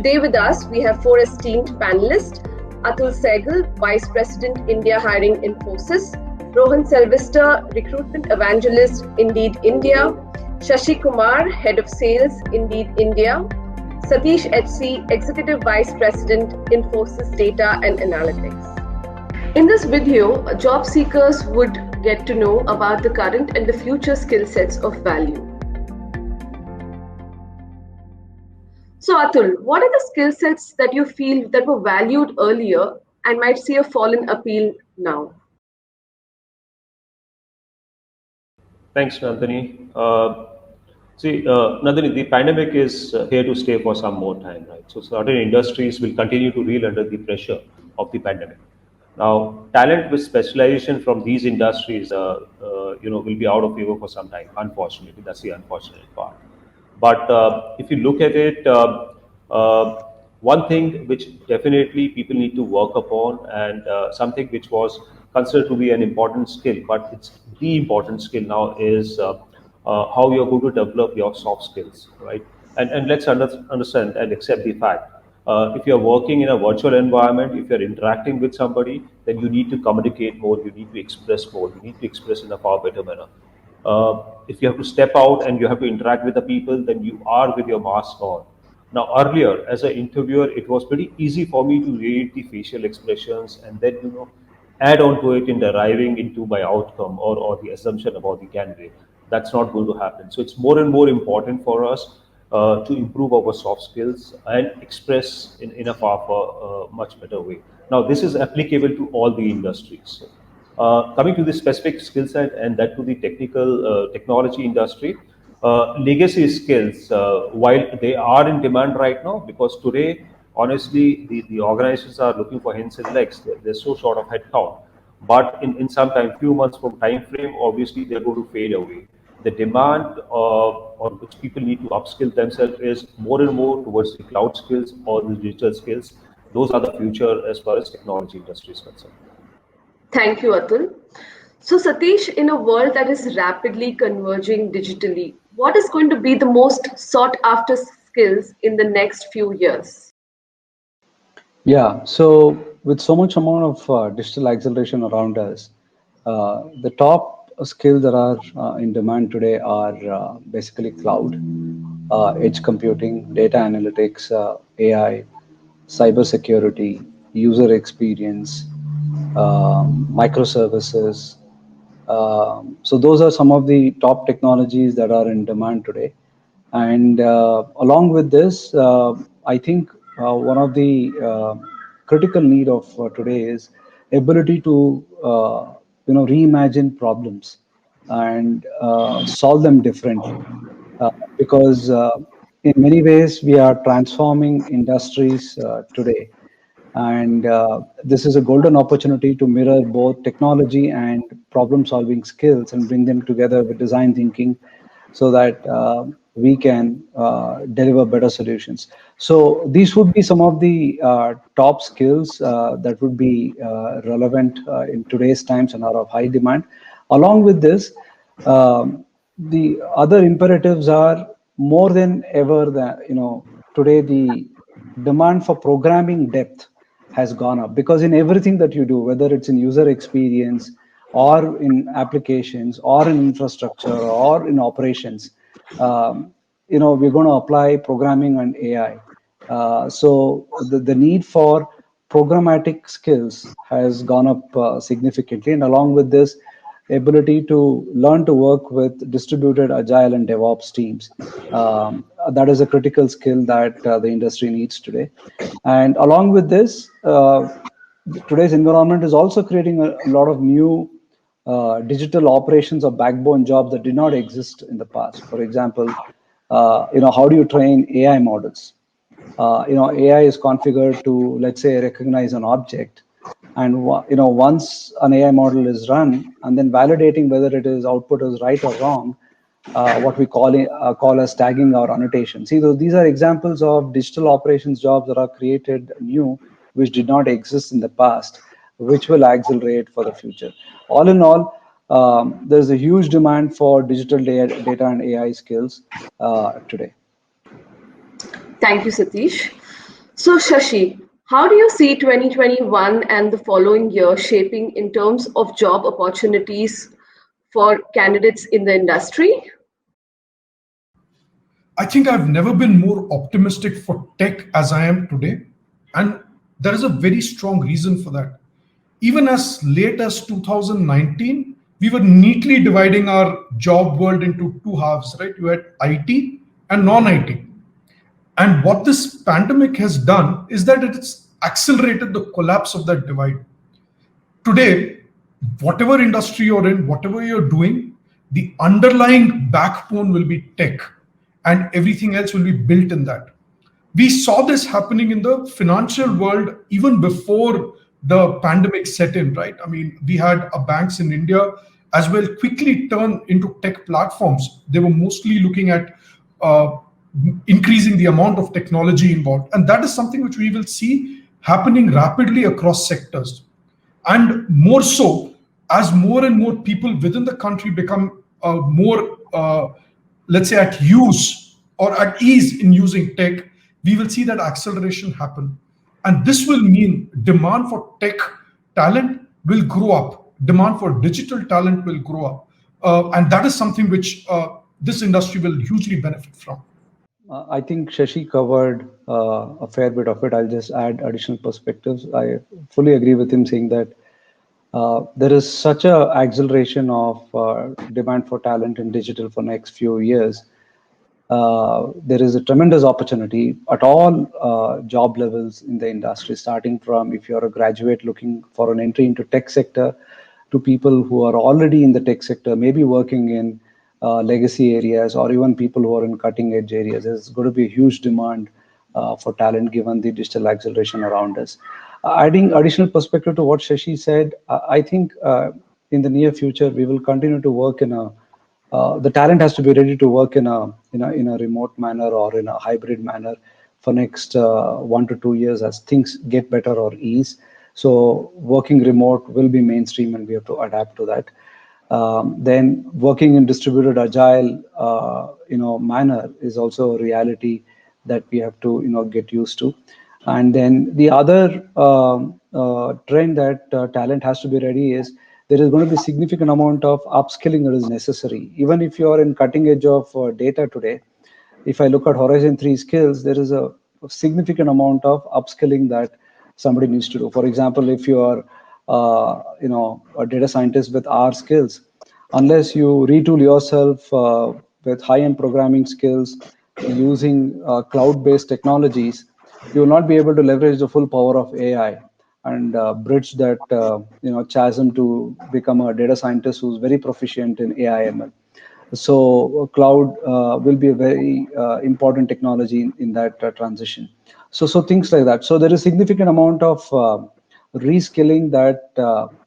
Today with us, we have four esteemed panelists: Atul Sehgal, Vice President, India Hiring Infosys; Rohan Sylvester, Recruitment Evangelist, Indeed India; Shashi Kumar, Head of Sales, Indeed India; Satish HC, Executive Vice President, Infosys Data and Analytics. In this video, job seekers would get to know about the current and the future skill sets of value. So Atul, what are the skill sets that you feel that were valued earlier and might see a fall in appeal now? Thanks, Nandini. Nandini, the pandemic is here to stay for some more time, right? So certain industries will continue to reel under the pressure of the pandemic. Now, talent with specialization from these industries, will be out of favor for some time. Unfortunately, that's the unfortunate part. But if you look at it, one thing which definitely people need to work upon, and something which was considered to be an important skill, but it's the important skill now, is how you're going to develop your soft skills, right? And let's understand and accept the fact. If you're working in a virtual environment, if you're interacting with somebody, then you need to communicate more, you need to express more, you need to express in a far better manner. If you have to step out and you have to interact with the people, then you are with your mask on. Now, earlier, as an interviewer, it was pretty easy for me to read the facial expressions and then, add on to it in deriving into my outcome, or the assumption about the candidate. That's not going to happen. So it's more and more important for us to improve our soft skills and express in a far much better way. Now, this is applicable to all the industries. Coming to the specific skill set, and that to the technology industry, legacy skills, while they are in demand right now, because today, honestly, the organizations are looking for hands and legs. They're so short of headcount. But in some time, few months from time frame, obviously they're going to fade away. The demand on which people need to upskill themselves is more and more towards the cloud skills or the digital skills. Those are the future as far as technology industry is concerned. Thank you, Atul. So Satish, in a world that is rapidly converging digitally, what is going to be the most sought after skills in the next few years? Yeah, so with so much amount of digital acceleration around us, the top skills that are in demand today are basically cloud, edge computing, data analytics, AI, cybersecurity, user experience, microservices. So those are some of the top technologies that are in demand today. And along with this, I think one of the critical need of today is ability to reimagine problems and solve them differently. Because in many ways we are transforming industries today, and this is a golden opportunity to mirror both technology and problem solving skills and bring them together with design thinking, so that we can deliver better solutions. So these would be some of the top skills that would be relevant in today's times and are of high demand. Along with this, the other imperatives are more than ever that, today the demand for programming depth has gone up, because in everything that you do, whether it's in user experience or in applications or in infrastructure or in operations, we're going to apply programming and AI. So the need for programmatic skills has gone up significantly, and along with this, ability to learn to work with distributed agile and DevOps teams. That is a critical skill that the industry needs today. And along with this, today's environment is also creating a lot of new digital operations or backbone jobs that did not exist in the past. For example, how do you train AI models? AI is configured to, let's say, recognize an object, and once an AI model is run, and then validating whether it is output is right or wrong, what we call as tagging or annotation. See, these are examples of digital operations jobs that are created new, which did not exist in the past, which will accelerate for the future. All in all, there's a huge demand for digital data and AI skills today. Thank you, Satish. So, Shashi, how do you see 2021 and the following year shaping in terms of job opportunities for candidates in the industry? I think I've never been more optimistic for tech as I am today. And there is a very strong reason for that. Even as late as 2019, we were neatly dividing our job world into two halves, right? You had IT and non IT. And what this pandemic has done is that it's accelerated the collapse of that divide. Today, whatever industry you're in, whatever you're doing, the underlying backbone will be tech, and everything else will be built in that. We saw this happening in the financial world even before the pandemic set in, right? I mean, we had banks in India as well quickly turn into tech platforms. They were mostly looking at uh, increasing the amount of technology involved. And that is something which we will see happening rapidly across sectors. And more so, as more and more people within the country become more, let's say, at use or at ease in using tech, we will see that acceleration happen. And this will mean demand for tech talent will grow up, demand for digital talent will grow up. And that is something which this industry will hugely benefit from. I think Shashi covered a fair bit of it. I'll just add additional perspectives. I fully agree with him saying that there is such a acceleration of demand for talent in digital for next few years. There is a tremendous opportunity at all job levels in the industry, starting from if you're a graduate looking for an entry into tech sector to people who are already in the tech sector, maybe working in legacy areas, or even people who are in cutting edge areas. There's going to be a huge demand for talent given the digital acceleration around us. Adding additional perspective to what Shashi said, I think in the near future we will continue to work in a the talent has to be ready to work in a remote manner or in a hybrid manner for next 1 to 2 years as things get better or ease. So working remote will be mainstream, and we have to adapt to that. Then working in distributed agile, manner is also a reality that we have to, get used to. And then the other trend that talent has to be ready is there is going to be significant amount of upskilling that is necessary. Even if you are in cutting edge of data today, if I look at Horizon 3 skills, there is a significant amount of upskilling that somebody needs to do. For example, if you are, a data scientist with R skills, unless you retool yourself with high-end programming skills using cloud-based technologies, you will not be able to leverage the full power of AI and bridge that chasm to become a data scientist who's very proficient in AI ML. So cloud will be a very important technology in that transition. So things like that. So there is significant amount of reskilling that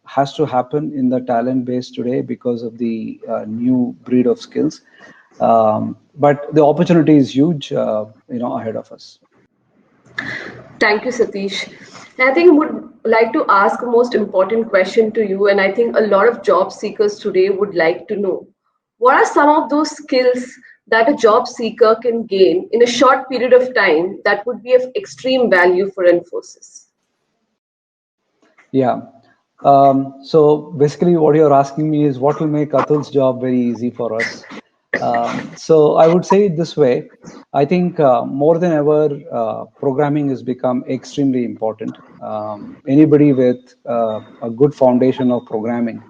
has to happen in the talent base today because of the new breed of skills. But the opportunity is huge, ahead of us. Thank you, Satish. And I think I would like to ask a most important question to you, and I think a lot of job seekers today would like to know. What are some of those skills that a job seeker can gain in a short period of time that would be of extreme value for Infosys? Yeah. So basically, what you're asking me is what will make Atul's job very easy for us. So I would say it this way. I think more than ever, programming has become extremely important. Anybody with a good foundation of programming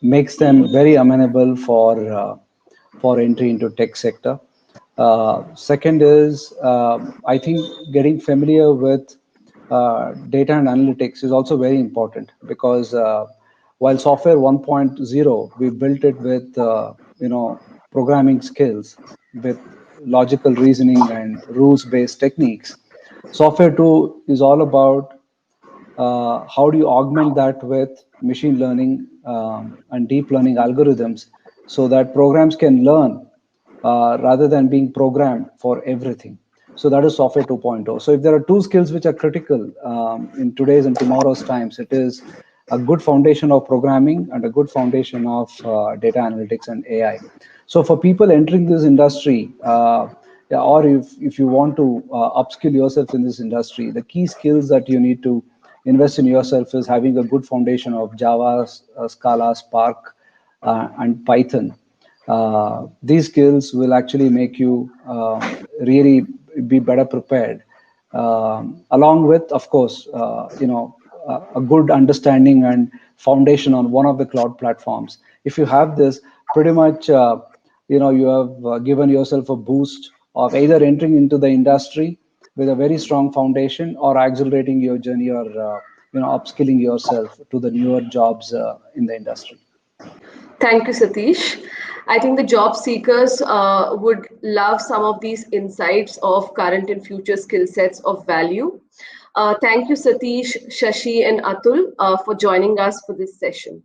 makes them very amenable for entry into tech sector. Second is, I think getting familiar with data and analytics is also very important because while software 1.0, we built it with programming skills, with logical reasoning and rules-based techniques. Software 2 is all about how do you augment that with machine learning and deep learning algorithms so that programs can learn rather than being programmed for everything. So that is software 2.0. So if there are two skills which are critical in today's and tomorrow's times, it is a good foundation of programming and a good foundation of data analytics and AI. So for people entering this industry, or if you want to upskill yourself in this industry, the key skills that you need to invest in yourself is having a good foundation of Java, Scala, Spark, and Python. These skills will actually make you really be better prepared, along with, of course, a good understanding and foundation on one of the cloud platforms. If you have this, pretty much, you have given yourself a boost of either entering into the industry with a very strong foundation, or accelerating your journey, or upskilling yourself to the newer jobs in the industry. Thank you, Satish. I think the job seekers would love some of these insights of current and future skill sets of value. Thank you, Satish, Shashi, and Atul, for joining us for this session.